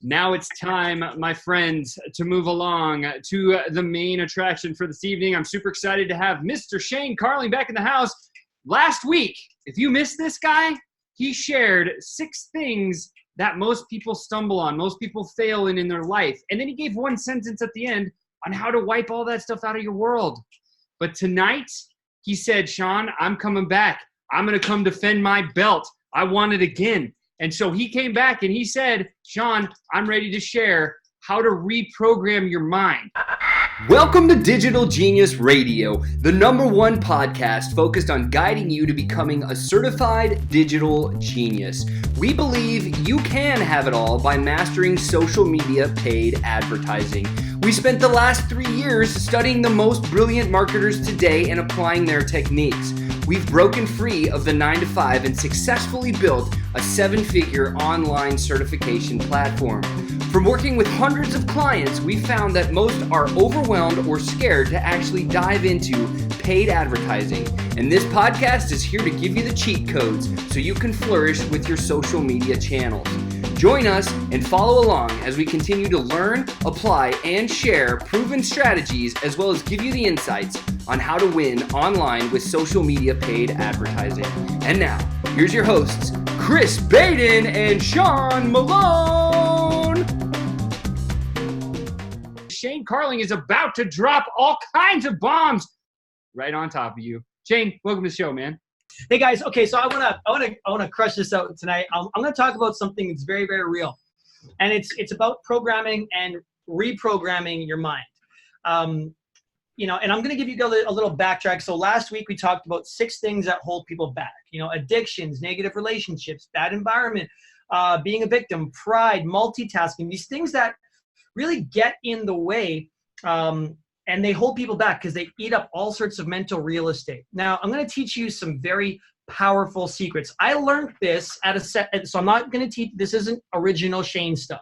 Now it's time, my friends, to move along to the main attraction for this evening. I'm super excited to have Mr. Shane Carling back in the house. Last week, if you missed this guy, he shared 6 things that most people stumble on, most people fail in their life. And then he gave one sentence at the end on how to wipe all that stuff out of your world. But tonight, he said, Sean, I'm coming back. I'm going to come defend my belt. I want it again. And so he came back and he said, Sean, I'm ready to share how to reprogram your mind. Welcome to Digital Genius Radio, the #1 podcast focused on guiding you to becoming a certified digital genius. We believe you can have it all by mastering social media paid advertising. We spent the last 3 years studying the most brilliant marketers today and applying their techniques. We've broken free of the 9-to-5 and successfully built a 7-figure online certification platform. From working with hundreds of clients, we found that most are overwhelmed or scared to actually dive into paid advertising. And this podcast is here to give you the cheat codes so you can flourish with your social media channels. Join us and follow along as we continue to learn, apply, and share proven strategies, as well as give you the insights on how to win online with social media paid advertising. And now, here's your hosts, Chris Baden and Sean Malone. Shane Carling is about to drop all kinds of bombs right on top of you. Shane, welcome to the show, man. Hey guys, okay, so I wanna crush this out tonight. I'm gonna talk about something that's very, very real, and it's about programming and reprogramming your mind. And I'm gonna give you a little backtrack. So last week we talked about 6 things that hold people back. Addictions, negative relationships, bad environment, being a victim, pride, multitasking. These things that really get in the way. And they hold people back because they eat up all sorts of mental real estate. Now, I'm going to teach you some very powerful secrets. I learned this at a set, so I'm not going to teach, this isn't original Shane stuff.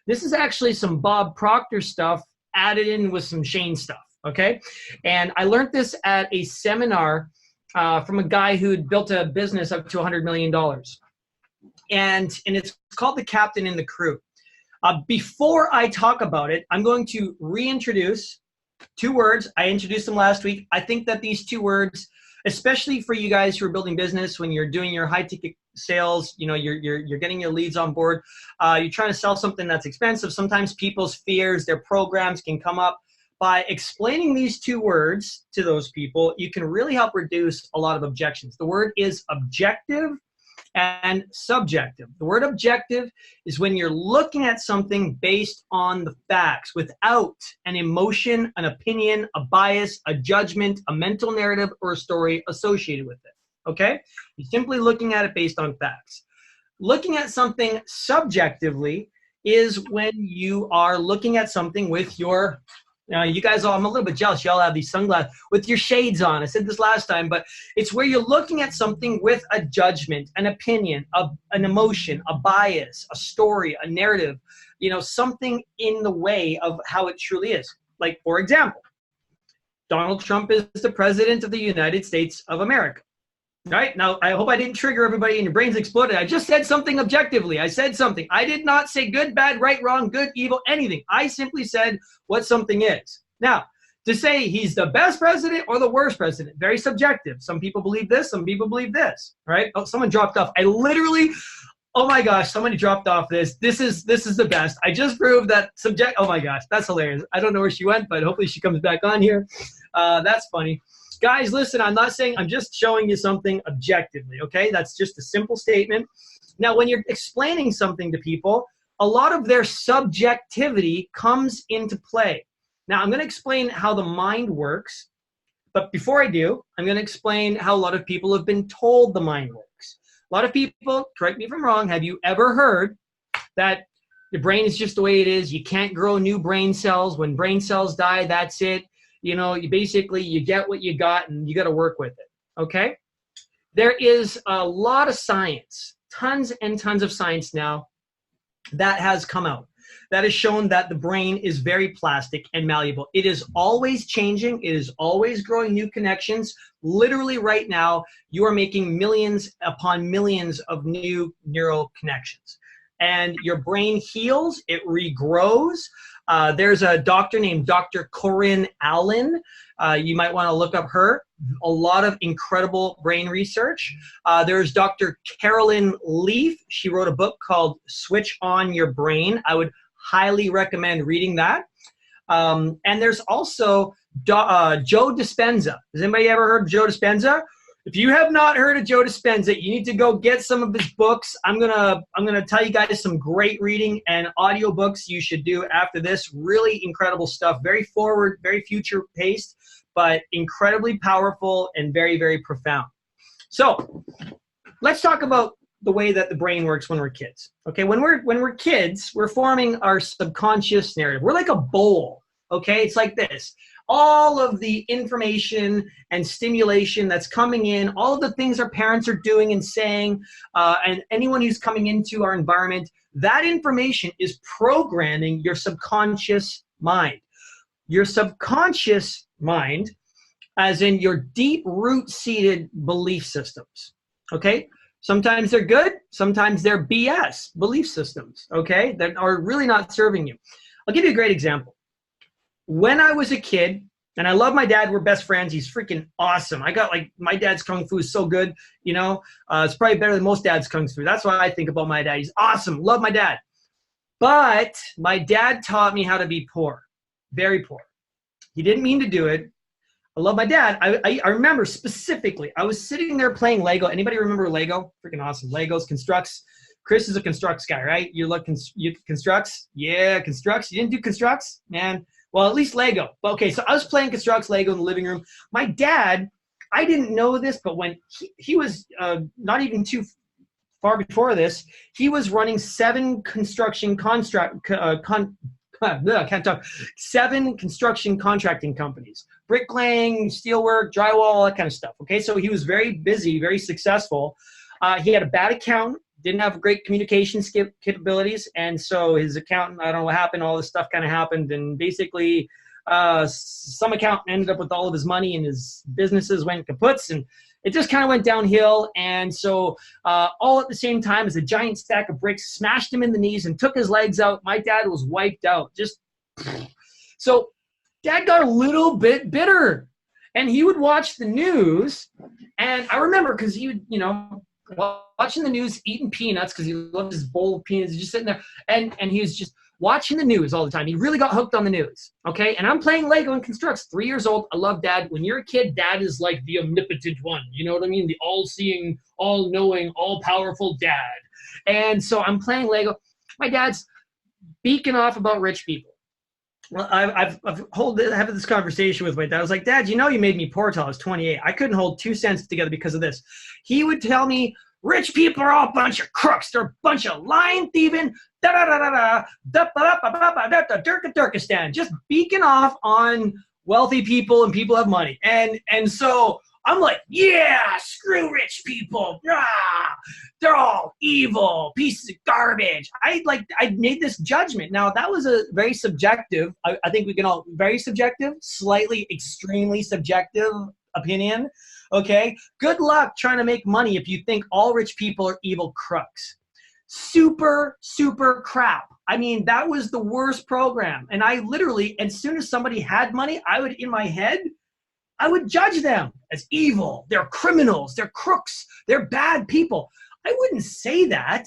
This is actually some Bob Proctor stuff added in with some Shane stuff, okay? And I learned this at a seminar from a guy who'd built a business up to $100 million. And it's called The Captain and the Crew. Before I talk about it, I'm going to reintroduce 2 words. I introduced them last week. I think that these 2 words, especially for you guys who are building business, when you're doing your high ticket sales, you're getting your leads on board, you're trying to sell something that's expensive. Sometimes people's fears, their programs can come up. By explaining these 2 words to those people, you can really help reduce a lot of objections. The word is objective and subjective. The word objective is when you're looking at something based on the facts without an emotion, an opinion, a bias, a judgment, a mental narrative, or a story associated with it, okay? You're simply looking at it based on facts. Looking at something subjectively is when you are looking at something with your you guys all, I'm a little bit jealous. You all have these sunglasses with your shades on. I said this last time, but it's where you're looking at something with a judgment, an opinion, an emotion, a bias, a story, a narrative, something in the way of how it truly is. Like, for example, Donald Trump is the president of the United States of America. Right? Now, I hope I didn't trigger everybody and your brains exploded. I just said something objectively. I said something. I did not say good, bad, right, wrong, good, evil, anything. I simply said what something is. Now, to say he's the best president or the worst president, very subjective. Some people believe this, some people believe this, right? Oh, someone dropped off. Oh my gosh, somebody dropped off this. This is the best. I just proved that oh my gosh, that's hilarious. I don't know where she went, but hopefully she comes back on here. That's funny. Guys, listen, I'm not saying, I'm just showing you something objectively, okay? That's just a simple statement. Now, when you're explaining something to people, a lot of their subjectivity comes into play. Now, I'm going to explain how the mind works, but before I do, I'm going to explain how a lot of people have been told the mind works. A lot of people, correct me if I'm wrong, have you ever heard that your brain is just the way it is? You can't grow new brain cells. When brain cells die, that's it. You get what you got and you got to work with it, okay? There is a lot of science, tons and tons of science now that has come out that has shown that the brain is very plastic and malleable. It is always changing. It is always growing new connections. Literally right now, you are making millions upon millions of new neural connections. and your brain heals, it regrows. There's a doctor named Dr. Corinne Allen. You might want to look up her. A lot of incredible brain research. There's Dr. Carolyn Leaf. She wrote a book called Switch On Your Brain. I would highly recommend reading that. And there's also Joe Dispenza. Has anybody ever heard of Joe Dispenza? If you have not heard of Joe Dispenza, you need to go get some of his books. I'm gonna tell you guys some great reading and audiobooks you should do after this. Really incredible stuff. Very forward, very future paced, but incredibly powerful and very, very profound. So let's talk about the way that the brain works when we're kids. Okay, when we're kids, we're forming our subconscious narrative. We're like a bowl. Okay, it's like this. All of the information and stimulation that's coming in, all of the things our parents are doing and saying, and anyone who's coming into our environment, that information is programming your subconscious mind. Your subconscious mind, as in your deep root-seated belief systems, okay? Sometimes they're good, sometimes they're BS belief systems, okay, that are really not serving you. I'll give you a great example. When I was a kid, and I love my dad, we're best friends, he's freaking awesome. I got like, my dad's Kung Fu is so good, you know, it's probably better than most dads' Kung Fu. That's why I think about my dad. He's awesome, love my dad. But my dad taught me how to be poor, very poor. He didn't mean to do it. I love my dad. I remember specifically, I was sitting there playing Lego. Anybody remember Lego? Freaking awesome. Legos, Constructs. Chris is a Constructs guy, right? You look, you Constructs? Yeah, Constructs. You didn't do Constructs? Man. Well, at least Lego. Okay, so I was playing Constructs Lego in the living room. My dad, I didn't know this, but when he was not even too far before this, he was running 7 construction seven construction contracting companies, bricklaying, steelwork, drywall, all that kind of stuff. Okay, so he was very busy, very successful. He had a bad accountant, didn't have great communication capabilities, and so his accountant, I don't know what happened, all this stuff kind of happened, and basically some accountant ended up with all of his money and his businesses went kaputs, and it just kind of went downhill. And so all at the same time, as a giant stack of bricks smashed him in the knees and took his legs out, my dad was wiped out. Just so dad got a little bit bitter, and he would watch the news. And I remember, because he would, you know, watching the news, eating peanuts, because he loved his bowl of peanuts, just sitting there, and he was just watching the news all the time. He really got hooked on the news, okay? And I'm playing Lego and Constructs, 3 years old. I love dad. When you're a kid, dad is like the omnipotent one. You know what I mean? The all-seeing, all-knowing, all-powerful dad. And so I'm playing Lego. My dad's beaking off about rich people. Well, I've having this conversation with my dad. I was like, Dad, you know you made me poor till I was 28. I couldn't hold 2 cents together because of this. He would tell me, rich people are all a bunch of crooks. They're a bunch of lying, thieving, Turkistan, just beaking off on wealthy people and people have money. And so I'm like, yeah, screw rich people. Ah, they're all evil pieces of garbage. I made this judgment. Now, that was a very subjective, I think we can all, very subjective, slightly extremely subjective opinion. Okay, good luck trying to make money if you think all rich people are evil crooks. Super, super crap. I mean, that was the worst program. And I literally, as soon as somebody had money, I would, in my head, I would judge them as evil. They're criminals. They're crooks. They're bad people. I wouldn't say that,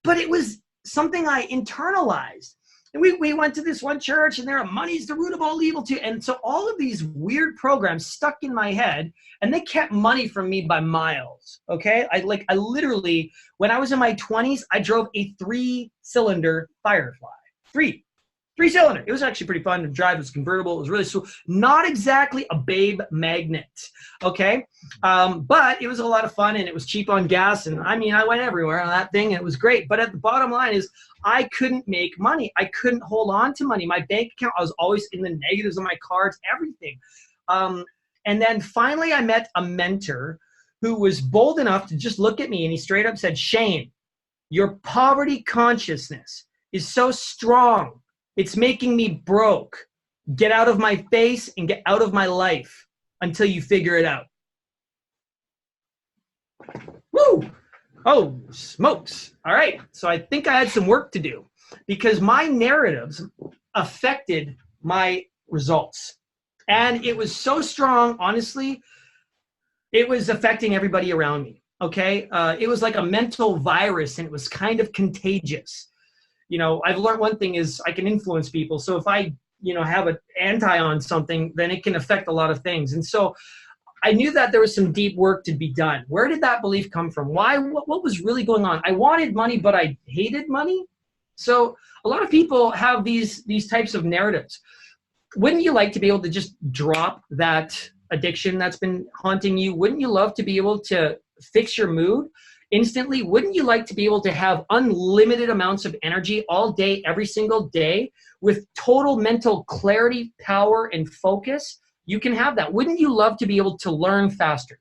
but it was something I internalized. And we went to this one church, and there, money's the root of all evil too. And so all of these weird programs stuck in my head, and they kept money from me by miles. Okay, I literally, when I was in my 20s, I drove a 3-cylinder Firefly. Three-cylinder. It was actually pretty fun to drive. It was convertible. It was really cool. Not exactly a babe magnet, okay? But it was a lot of fun, and it was cheap on gas. And I mean, I went everywhere on that thing, and it was great. But at the bottom line is, I couldn't make money. I couldn't hold on to money. My bank account, I was always in the negatives on my cards, everything. And then finally, I met a mentor who was bold enough to just look at me, and he straight up said, Shane, your poverty consciousness is so strong. It's making me broke. Get out of my face and get out of my life until you figure it out. Woo! Oh, smokes. All right. So I think I had some work to do because my narratives affected my results. And it was so strong, honestly, it was affecting everybody around me. Okay. It was like a mental virus and it was kind of contagious. You know, I've learned one thing is I can influence people. So if I, have an anti on something, then it can affect a lot of things. And so I knew that there was some deep work to be done. Where did that belief come from? Why? What was really going on? I wanted money, but I hated money. So a lot of people have these types of narratives. Wouldn't you like to be able to just drop that addiction that's been haunting you? Wouldn't you love to be able to fix your mood instantly? Wouldn't you like to be able to have unlimited amounts of energy all day, every single day, with total mental clarity, power, and focus? You can have that. Wouldn't you love to be able to learn faster?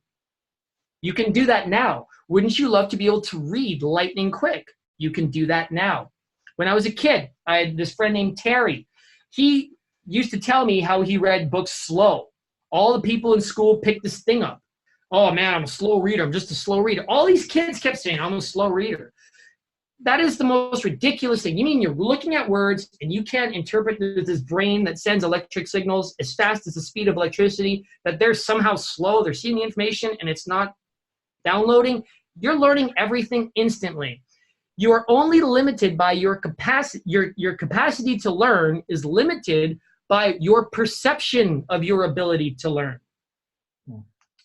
You can do that now. Wouldn't you love to be able to read lightning quick? You can do that now. When I was a kid, I had this friend named Terry. He used to tell me how he read books slow. All the people in school picked this thing up. Oh man, I'm a slow reader. I'm just a slow reader. All these kids kept saying, I'm a slow reader. That is the most ridiculous thing. You mean you're looking at words and you can't interpret this brain that sends electric signals as fast as the speed of electricity, that they're somehow slow, they're seeing the information and it's not downloading? You're learning everything instantly. You are only limited by your capacity. Your capacity to learn is limited by your perception of your ability to learn.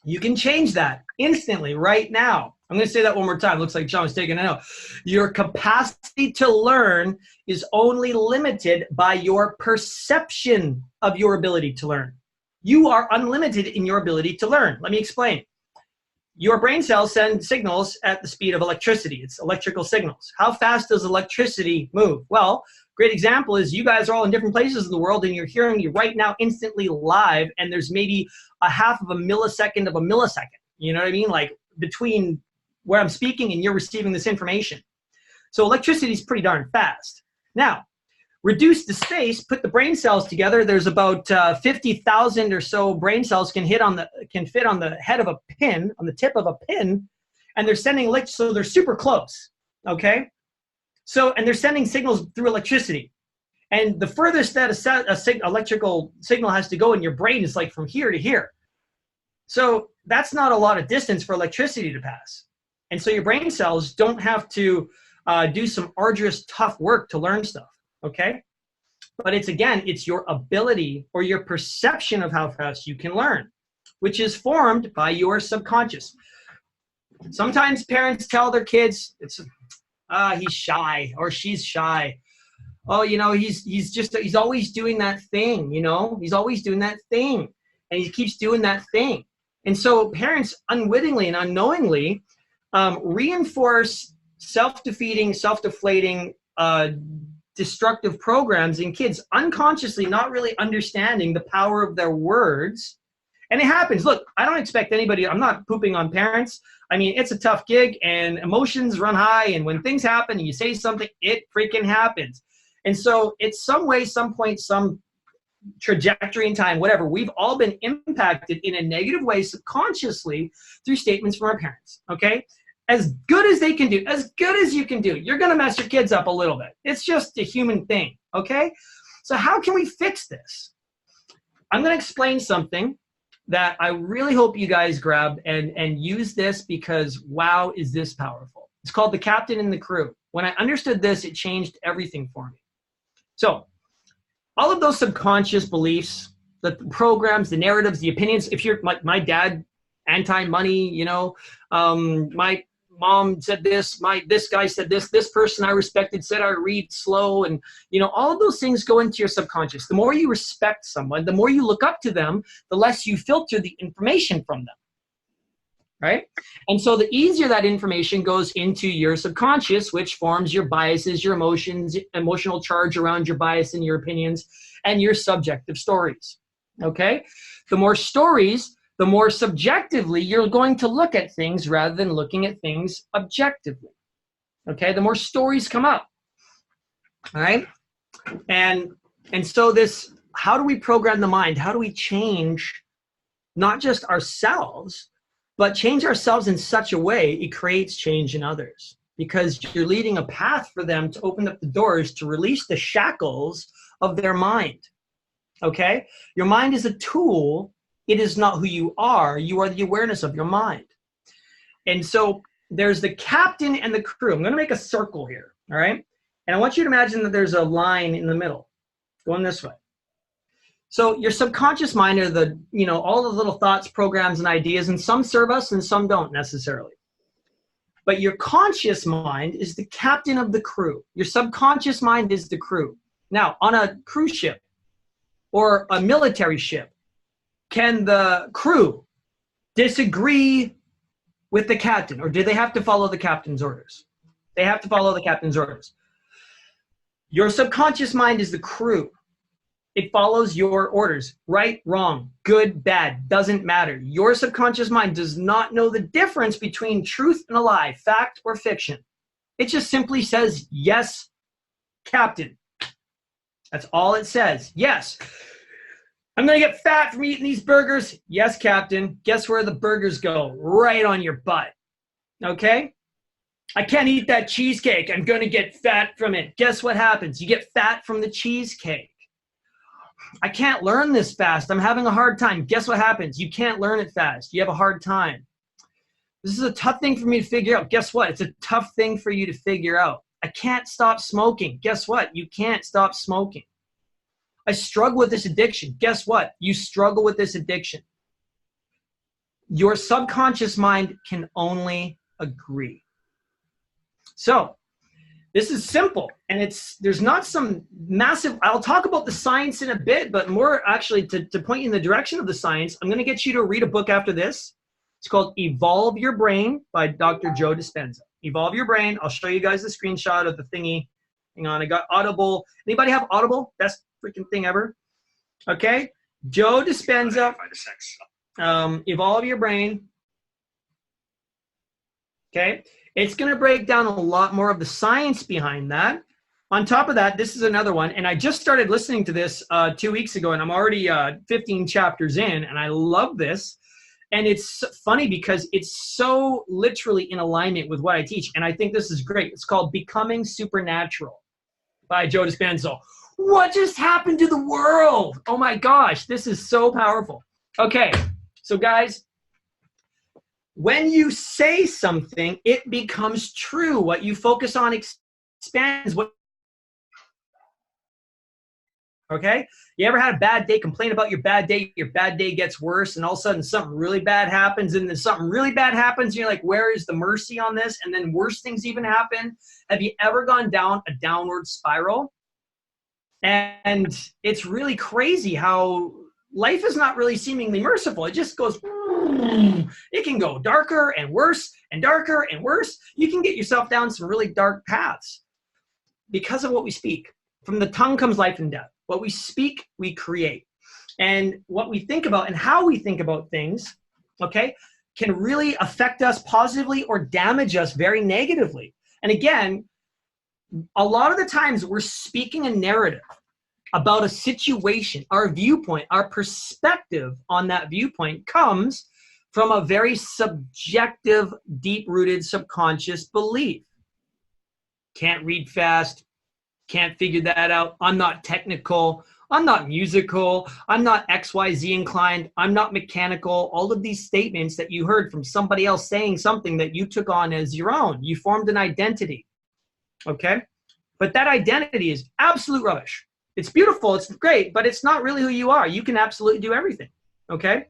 You can change that instantly right now. I'm going to say that one more time. Looks like John was taking a note. Your capacity to learn is only limited by your perception of your ability to learn. You are unlimited in your ability to learn. Let me explain. Your brain cells send signals at the speed of electricity. It's electrical signals. How fast does electricity move? Well, great example is you guys are all in different places in the world and you're hearing me right now instantly live, and there's maybe a half of a millisecond of a millisecond. You know what I mean? Like between where I'm speaking and you're receiving this information. So electricity is pretty darn fast. Now, reduce the space, put the brain cells together. There's about 50,000 or so brain cells can fit on the head of a pin, on the tip of a pin, and they're sending so they're super close. Okay, so and they're sending signals through electricity, and the furthest that electrical signal has to go in your brain is like from here to here. So that's not a lot of distance for electricity to pass, and so your brain cells don't have to do some arduous, tough work to learn stuff. Okay, but it's your ability or your perception of how fast you can learn, which is formed by your subconscious. Sometimes parents tell their kids, he's shy or she's shy. Oh, he's always doing that thing, he's always doing that thing and he keeps doing that thing. And so parents unwittingly and unknowingly reinforce self-defeating, self-deflating, destructive programs in kids, unconsciously not really understanding the power of their words. And it happens. Look, I don't expect anybody, I'm not pooping on parents. I mean, it's a tough gig and emotions run high, and when things happen and you say something, it freaking happens. And so it's some way, some point, some trajectory in time, whatever, we've all been impacted in a negative way subconsciously through statements from our parents. Okay, as good as they can do, as good as you can do, you're going to mess your kids up a little bit. It's just a human thing. Okay, so how can we fix this? I'm going to explain something that I really hope you guys grab and use this, because wow, is this powerful. It's called the captain and the crew. When I understood this, it changed everything for me. So all of those subconscious beliefs, the programs, the narratives, the opinions, if you're my dad, anti-money, my mom said this, this guy said this person I respected said I read slow, and all of those things go into your subconscious. The more you respect someone, the more you look up to them, the less you filter the information from them, right? And so the easier that information goes into your subconscious, which forms your biases, your emotions, emotional charge around your bias and your opinions, and your subjective stories. Okay, the more stories, the more subjectively you're going to look at things rather than looking at things objectively. Okay, the more stories come up. All right, and so this, how do we program the mind? How do we change not just ourselves, But change ourselves in such a way, it creates change in others, because you're leading a path for them to open up the doors to release the shackles of their mind. Okay? Your mind is a tool. It is not who you are. You are the awareness of your mind. And so there's the captain and the crew. I'm going to make a circle here. All right? And I want you to imagine that there's a line in the middle going this way. So your subconscious mind are the, all the little thoughts, programs, and ideas, and some serve us and some don't necessarily. But your conscious mind is the captain of the crew. Your subconscious mind is the crew. Now, on a cruise ship or a military ship, can the crew disagree with the captain, or do they have to follow the captain's orders? They have to follow the captain's orders. Your subconscious mind is the crew. It follows your orders. Right, wrong, good, bad, doesn't matter. Your subconscious mind does not know the difference between truth and a lie, fact or fiction. It just simply says, yes, captain. That's all it says. Yes. I'm going to get fat from eating these burgers. Yes, captain. Guess where the burgers go? Right on your butt. Okay? I can't eat that cheesecake. I'm going to get fat from it. Guess what happens? You get fat from the cheesecake. I can't learn this fast. I'm having a hard time. Guess what happens? You can't learn it fast. You have a hard time. This is a tough thing for me to figure out. Guess what? It's a tough thing for you to figure out. I can't stop smoking. Guess what? You can't stop smoking. I struggle with this addiction. Guess what? You struggle with this addiction. Your subconscious mind can only agree. So, this is simple, and there's not some massive, I'll talk about the science in a bit, but more actually to point you in the direction of the science, I'm going to get you to read a book after this. It's called Evolve Your Brain by Dr. Joe Dispenza. Evolve Your Brain. I'll show you guys the screenshot of the thingy. Hang on, I got Audible. Anybody have Audible? Best freaking thing ever. Okay, Joe Dispenza. Evolve Your Brain. Okay. It's going to break down a lot more of the science behind that. On top of that, this is another one. And I just started listening to this 2 weeks ago, and I'm already 15 chapters in, and I love this. And it's funny because it's so literally in alignment with what I teach. And I think this is great. It's called Becoming Supernatural by Joe Dispenza. What just happened to the world? Oh my gosh, this is so powerful. Okay, so guys, when you say something, it becomes true. What you focus on expands. Okay? You ever had a bad day, complain about your bad day gets worse, and all of a sudden something really bad happens, and then something really bad happens, and you're like, where is the mercy on this? And then worse things even happen. Have you ever gone down a downward spiral? And it's really crazy how life is not really seemingly merciful. It just goes, it can go darker and worse and darker and worse. You can get yourself down some really dark paths because of what we speak. From the tongue comes life and death. What we speak, we create. And what we think about and how we think about things, okay, can really affect us positively or damage us very negatively. And again, a lot of the times we're speaking a narrative about a situation. Our viewpoint, our perspective on that viewpoint comes from a very subjective, deep-rooted subconscious belief. Can't read fast, can't figure that out. I'm not technical, I'm not musical, I'm not XYZ inclined, I'm not mechanical. All of these statements that you heard from somebody else saying something that you took on as your own. You formed an identity, okay? But that identity is absolute rubbish. It's beautiful, it's great, but it's not really who you are. You can absolutely do everything, okay?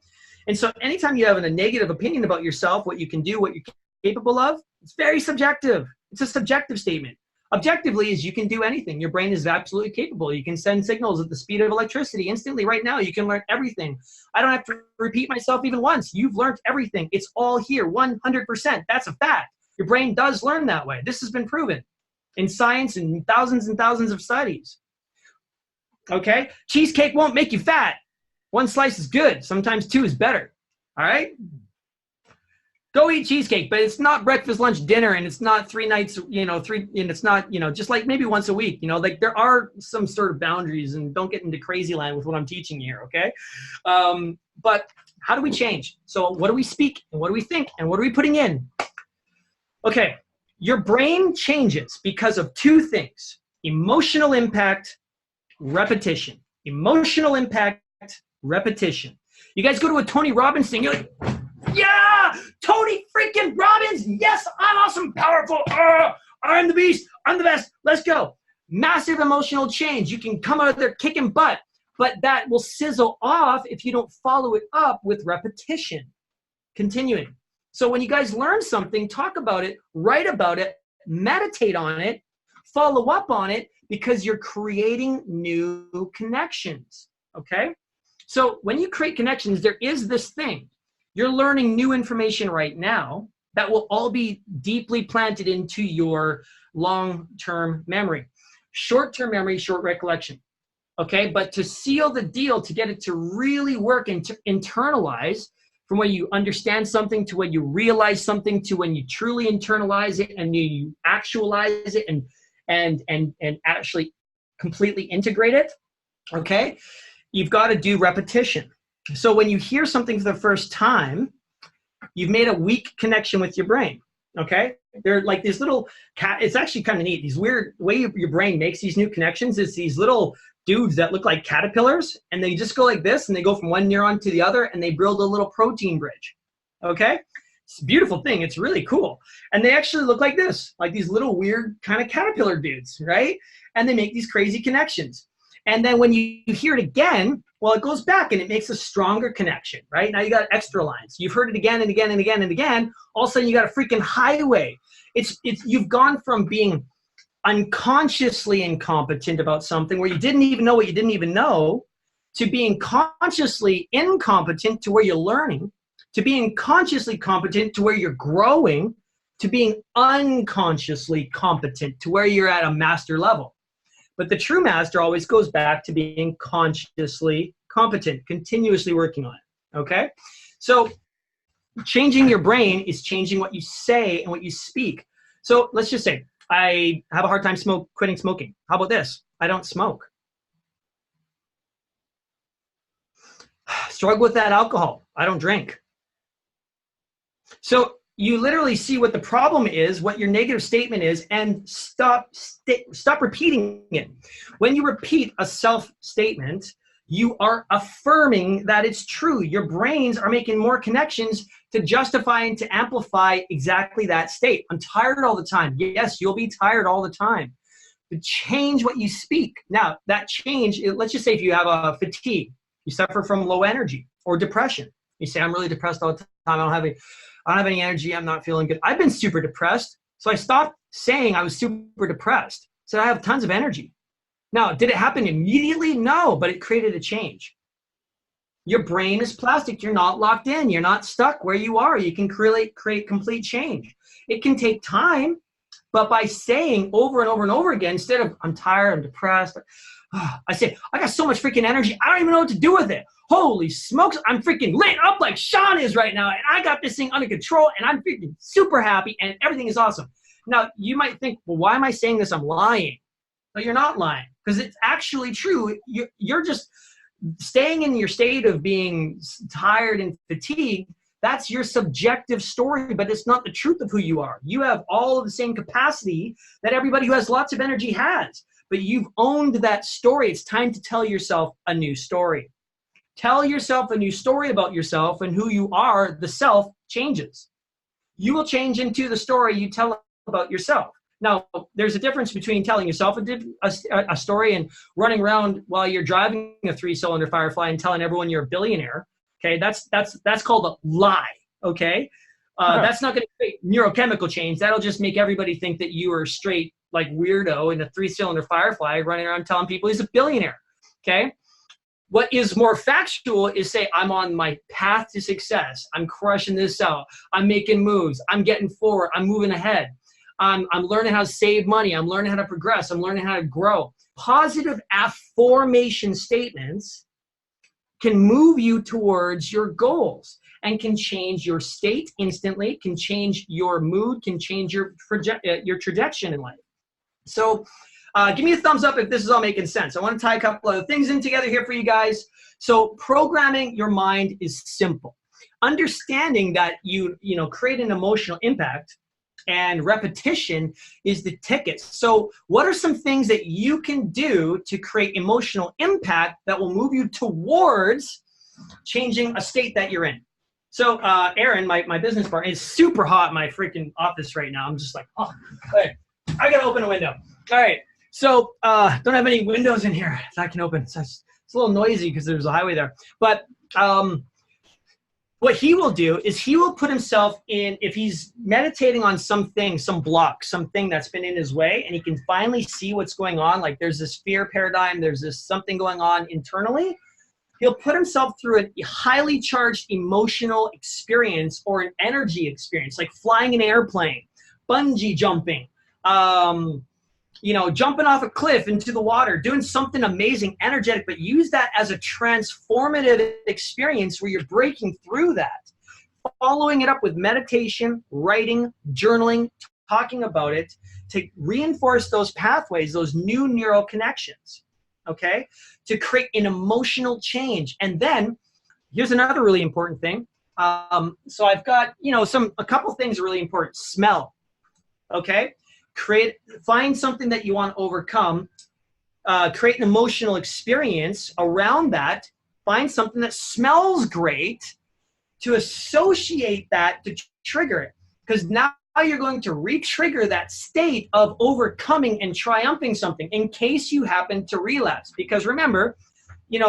And so anytime you have a negative opinion about yourself, what you can do, what you're capable of, it's very subjective. It's a subjective statement. Objectively is you can do anything. Your brain is absolutely capable. You can send signals at the speed of electricity instantly right now. You can learn everything. I don't have to repeat myself even once. You've learned everything. It's all here, 100%. That's a fact. Your brain does learn that way. This has been proven in science and thousands of studies. Okay? Cheesecake won't make you fat. One slice is good. Sometimes two is better. All right? Go eat cheesecake, but it's not breakfast, lunch, dinner, and it's not 3 nights, and it's not, just like maybe once a week, like there are some sort of boundaries, and don't get into crazy land with what I'm teaching you here, okay? But how do we change? So what do we speak and what do we think and what are we putting in? Okay, your brain changes because of two things: emotional impact, repetition. Emotional impact, repetition. You guys go to a Tony Robbins thing, you're like, yeah, Tony freaking Robbins. Yes, I'm awesome, powerful. I'm the beast. I'm the best. Let's go. Massive emotional change. You can come out of there kicking butt, but that will sizzle off if you don't follow it up with repetition. Continuing. So when you guys learn something, talk about it, write about it, meditate on it, follow up on it, because you're creating new connections, okay? So when you create connections, there is this thing. You're learning new information right now that will all be deeply planted into your long-term memory. Short-term memory, short recollection, okay? But to seal the deal, to get it to really work and to internalize, from when you understand something to when you realize something to when you truly internalize it and you actualize it and actually completely integrate it, okay? You've got to do repetition. So when you hear something for the first time, you've made a weak connection with your brain, okay? They're like these little, it's actually kind of neat. These weird, way your brain makes these new connections is these little dudes that look like caterpillars, and they just go like this, and they go from one neuron to the other, and they build a little protein bridge, okay? It's a beautiful thing. It's really cool. And they actually look like this, like these little weird kind of caterpillar dudes, right? And they make these crazy connections. And then when you hear it again, well, it goes back and it makes a stronger connection, right? Now you got extra lines. You've heard it again and again and again and again. All of a sudden you got a freaking highway. You've gone from being unconsciously incompetent about something where you didn't even know what you didn't even know, to being consciously incompetent to where you're learning, to being consciously competent to where you're growing, to being unconsciously competent to where you're at a master level. But the true master always goes back to being consciously competent, continuously working on it, okay? So changing your brain is changing what you say and what you speak. So let's just say, I have a hard time quitting smoking. How about this? I don't smoke. Struggle with that alcohol. I don't drink. So you literally see what the problem is, what your negative statement is, and stop repeating it. When you repeat a self-statement, you are affirming that it's true. Your brains are making more connections to justify and to amplify exactly that state. I'm tired all the time. Yes, you'll be tired all the time. But change what you speak. Now, that change, let's just say if you have a fatigue, you suffer from low energy or depression. You say, I'm really depressed all the time. I don't have any energy. I'm not feeling good. I've been super depressed. So I stopped saying I was super depressed. So I have tons of energy. Now, did it happen immediately? No, but it created a change. Your brain is plastic. You're not locked in. You're not stuck where you are. You can create complete change. It can take time, but by saying over and over and over again, instead of I'm tired, I'm depressed, I say, I got so much freaking energy, I don't even know what to do with it. Holy smokes, I'm freaking lit up like Sean is right now, and I got this thing under control, and I'm freaking super happy, and everything is awesome. Now, you might think, well, why am I saying this? I'm lying. But you're not lying, because it's actually true. You're just staying in your state of being tired and fatigued. That's your subjective story, but it's not the truth of who you are. You have all of the same capacity that everybody who has lots of energy has, but you've owned that story. It's time to tell yourself a new story. Tell yourself a new story about yourself, and who you are. The self changes. You will change into the story you tell about yourself. Now, there's a difference between telling yourself a story and running around while you're driving a 3-cylinder Firefly and telling everyone you're a billionaire. Okay, that's called a lie. Okay, that's not going to create neurochemical change. That'll just make everybody think that you are straight like weirdo in a 3-cylinder Firefly running around telling people he's a billionaire. Okay, what is more factual is say I'm on my path to success. I'm crushing this out. I'm making moves. I'm getting forward. I'm moving ahead. I'm learning how to save money. I'm learning how to progress. I'm learning how to grow. Positive affirmation statements can move you towards your goals and can change your state instantly, can change your mood, can change your trajectory in life. So Give me a thumbs up if this is all making sense. I want to tie a couple of things in together here for you guys. So programming your mind is simple. Understanding that you create an emotional impact and repetition is the ticket. So what are some things that you can do to create emotional impact that will move you towards changing a state that you're in? So Aaron, my business partner, is super hot in my freaking office right now. I'm just like, oh, okay. I gotta open a window. All right. So don't have any windows in here that I can open. So it's a little noisy because there's a highway there. But what he will do is he will put himself in, if he's meditating on something, some block, something that's been in his way, and he can finally see what's going on, like there's this fear paradigm, there's this something going on internally, he'll put himself through a highly charged emotional experience or an energy experience, like flying an airplane, bungee jumping, jumping off a cliff into the water, doing something amazing, energetic, but use that as a transformative experience where you're breaking through that. Following it up with meditation, writing, journaling, talking about it to reinforce those pathways, those new neural connections, okay? To create an emotional change. And then here's another really important thing. So I've got, a couple things really important. Smell, okay? Find something that you want to overcome, create an emotional experience around that, find something that smells great to associate that to trigger it. Because now you're going to re-trigger that state of overcoming and triumphing something in case you happen to relapse. Because remember,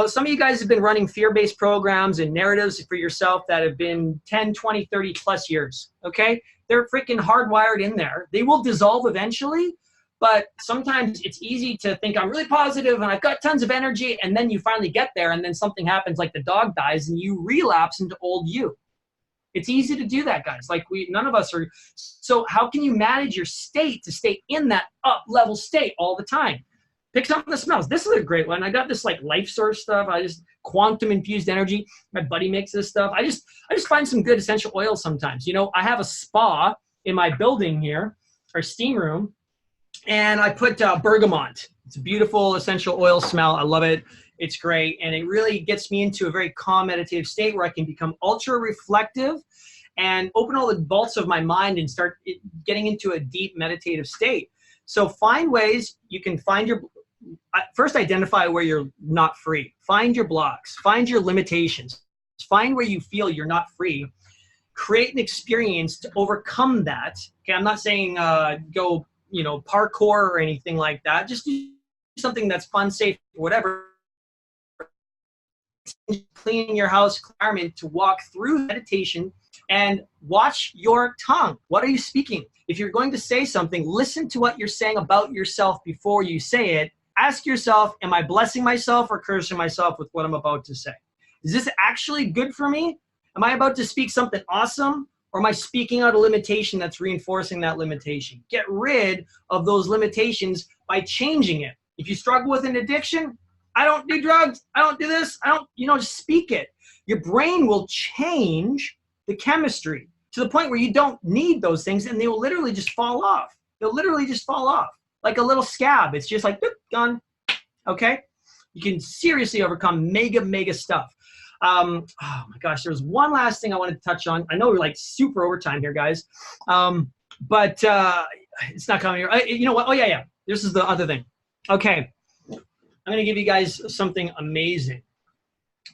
some of you guys have been running fear-based programs and narratives for yourself that have been 10, 20, 30 plus years, okay? They're freaking hardwired in there. They will dissolve eventually, but sometimes it's easy to think I'm really positive and I've got tons of energy, and then you finally get there and then something happens, like the dog dies and you relapse into old you. It's easy to do that, guys. Like none of us are. So how can you manage your state to stay in that up level state all the time? Pick something that smells. This is a great one. I got this like life source stuff. Quantum infused energy. My buddy makes this stuff. I just find some good essential oils sometimes. I have a spa in my building here, our steam room, and I put bergamot. It's a beautiful essential oil smell. I love it. It's great. And it really gets me into a very calm meditative state where I can become ultra reflective and open all the vaults of my mind and start getting into a deep meditative state. So find ways you can first identify where you're not free. Find your blocks, find your limitations, find where you feel you're not free. Create an experience to overcome that. Okay, I'm not saying go, parkour or anything like that. Just do something that's fun, safe, whatever. Cleaning your house environment to walk through meditation and watch your tongue. What are you speaking? If you're going to say something, listen to what you're saying about yourself before you say it. Ask yourself, am I blessing myself or cursing myself with what I'm about to say? Is this actually good for me? Am I about to speak something awesome? Or am I speaking out a limitation that's reinforcing that limitation? Get rid of those limitations by changing it. If you struggle with an addiction, I don't do drugs, I don't do this, just speak it. Your brain will change the chemistry to the point where you don't need those things and they will literally just fall off. They'll literally just fall off. Like a little scab. It's just like, gone. Okay? You can seriously overcome mega stuff. Oh my gosh, there was one last thing I wanted to touch on. I know we're like super overtime here, guys. But it's not coming here. You know what? Oh, yeah. This is the other thing. Okay. I'm going to give you guys something amazing.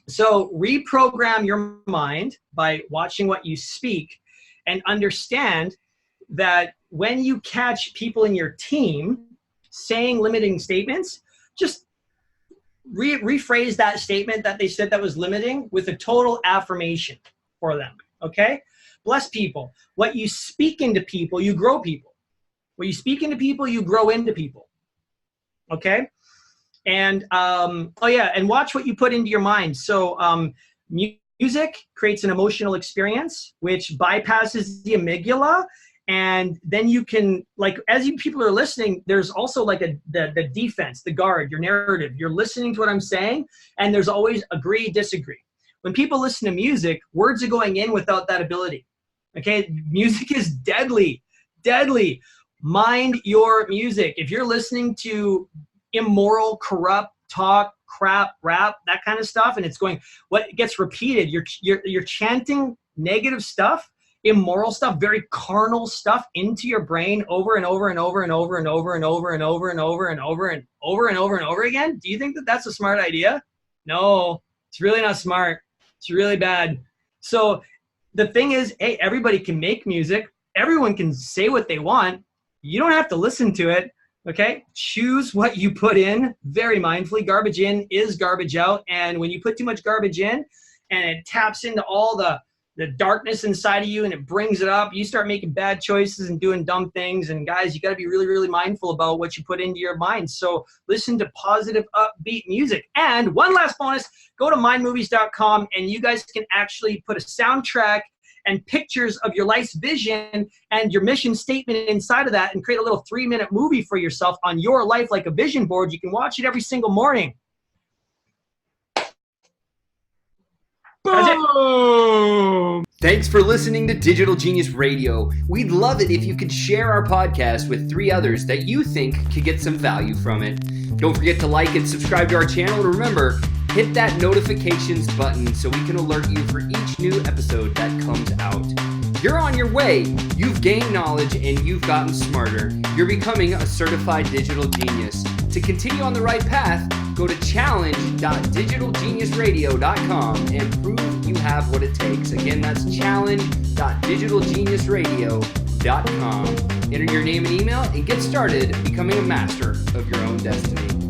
So reprogram your mind by watching what you speak and understand that when you catch people in your team saying limiting statements, just rephrase that statement that they said that was limiting with a total affirmation for them, okay? Bless people. What you speak into people, you grow people. What you speak into people, you grow into people, okay? And, and watch what you put into your mind. So music creates an emotional experience, which bypasses the amygdala. And then you can, like, as people are listening, there's also like the defense, the guard, your narrative. You're listening to what I'm saying, and there's always agree, disagree. When people listen to music, words are going in without that ability. Okay, music is deadly. mind your music. If you're listening to immoral, corrupt talk, crap, rap, that kind of stuff, and it's going, what gets repeated, you're chanting negative stuff, immoral stuff, very carnal stuff into your brain over and over and over and over and over and over and over and over and over and over and over and over again. Do you think that that's a smart idea? No, it's really not smart. It's really bad. So the thing is, hey, everybody can make music. Everyone can say what they want. You don't have to listen to it. Okay, choose what you put in very mindfully. Garbage in is garbage out. And when you put too much garbage in and it taps into all the darkness inside of you and it brings it up, you start making bad choices and doing dumb things. And guys, you got to be really, really mindful about what you put into your mind. So listen to positive, upbeat music. And one last bonus, go to mindmovies.com and you guys can actually put a soundtrack and pictures of your life's vision and your mission statement inside of that and create a little 3-minute movie for yourself on your life like a vision board. You can watch it every single morning. Boom! Thanks for listening to Digital Genius Radio. We'd love it if you could share our podcast with 3 others that you think could get some value from it. Don't forget to like and subscribe to our channel. And remember, hit that notifications button so we can alert you for each new episode that comes out. You're on your way. You've gained knowledge and you've gotten smarter. You're becoming a certified digital genius. To continue on the right path, go to challenge.digitalgeniusradio.com and prove you have what it takes. Again, that's challenge.digitalgeniusradio.com. Enter your name and email and get started becoming a master of your own destiny.